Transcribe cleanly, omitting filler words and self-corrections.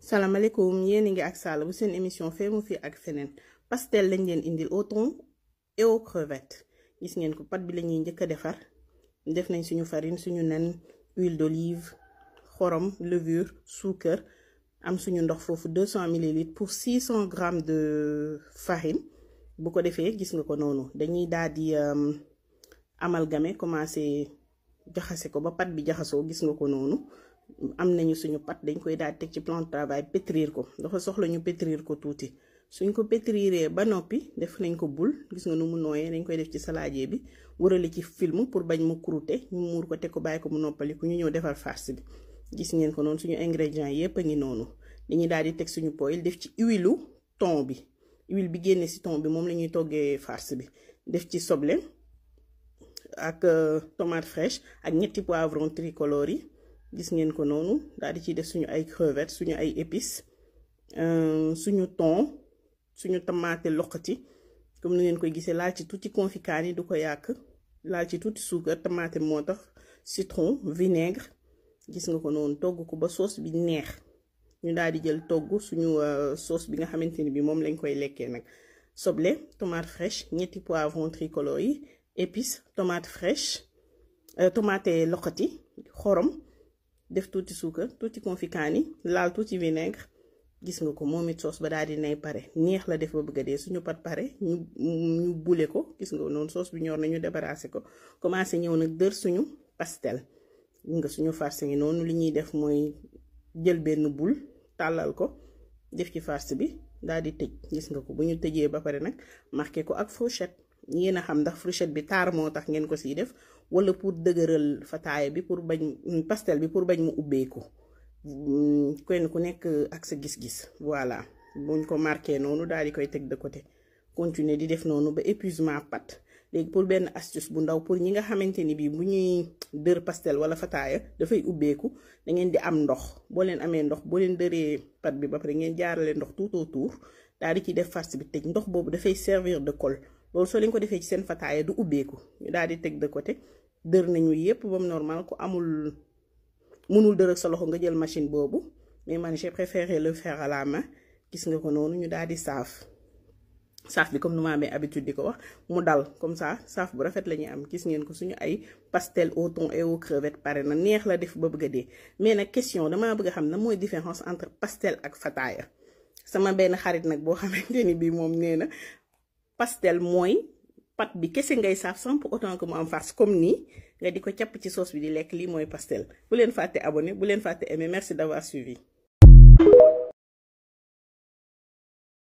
salaamaaleykum yéen a ngi ak Sall bu seen émission fee mu fi ak feneen pastel lañ leen indil au thon et aux crevettes gis ngeen ko pat bi la ñuy njëkk a defar def nañ suñu farine suñu nen huile d'olive xorom levure suukar am suñu ndox foofu 200 ml pour 600 grammes de farine bu ko defee gis nga ko noonu dañuy daal di amalgamer commencé jaxase ko ba pat bi jaxasoo gis nga ko noonu. am nañu suñu pat dañ koy daal teg ci plan de travail pétrir ko dafa soxla ñu pétrir ko tuuti suñ ko pétriree ba noppi def nañ ko bul gis nga nu mu nooyee dañ koy def ci saladier bi wërale ci film pour bañ mu croûter ñu muur ko teg ko bàyyi ko mu noppali ku ñu ñëw defar farce bi gis ngeen ko noonu suñu ingrédients yépp a ngi noonu dañuy daal di teg suñu poêle def ci huile thon bi huile bi génne ci thon bi moom la ñuy toggee farce bi def ci soble ak tomate fraîche ak ñetti poivron tricolore yi gis ngeen ko noonu daal di ciy def suñu ay crevettes suñu ay épices suñu thon suñu tomate loqati comme ni ngeen koy gisee laal ci tuuti confit kaani du ko yàq laal ci tuuti suukar tomate moo tax citron vinaigre gis nga ko noonu togg ko ba sauce bi neex ñu daal di jël togg suñu sauce bi nga xamante ni bi moom lañ koy lekkee nag soble tomate fraîche ñetti poivron tricolore yi épices tomate fraîche tomate loqati xorom def tuuti suukar tuuti confit kaani laal tuuti vinaigre gis nga ko moom it sauce ba daal di nay pare neex la def ba bëgg a dee suñu pat pare ñu bule ko gis nga noonu sauce bi ñor na ñu débarrassé ko commencé ñëw nag dër suñu pastel nga suñu farce ngi noonu li ñuy def mooy jël benn boule tàllal ko def ci farce bi daal di tëj gis nga ko bu ñu tëjee ba pare nag marqué ko ak fourchette yéen a xam ndax fourchette bi taar moo tax ngeen ko siy def wala pour dëgëral fataaya bi pour bañ pastel bi pour bañ mu ubbeeku kenn ku nekk ak sa gis-gis voilà buñ ko marqué noonu daal di koy teg de côté continuer di def noonu ba épuisement pat léegi pour benn astuce bu ndaw pour ñi nga xamante ni bii bu ñuy dër pastel wala fataaya dafay ubbeeku da ngeen di am ndox boo leen amee ndox boo leen dëree pat bi ba pare ngeen jaarale ndox tout autour daal di ciy def farce bi tëj ndox boobu dafay servir de colle loolu soo leen ko defee ci seen fataaya du ubbeeku ñu daal di teg de côté dër nañu yépp ba mu normal ku amul mënul dër ak sa loxo nga jël machine boobu mais man j'ai préféré le faire à la main gis nga ko noonu ñu daal di saaf bi comme nu ma amee habitude di ko wax mu dal comme ça saaf bu rafet la ñuy am gis ngeen ko suñu ay pastel au thon et aux crevettes pare na neex la def ba bëgg a dee mais nag question damaa bëgg a xam na mooy différence entre pastel ak fataaya sama benn xarit nag boo xamante ni bii moom nee na pastel mooy pat bi kese ngay saaf sans pour autant que mu am farce comme nii nga di ko capp ci sauce bi di lekk lii mooy pastel bu leen fàtte abonné bu leen fàtte aimer merci d'avoir suivi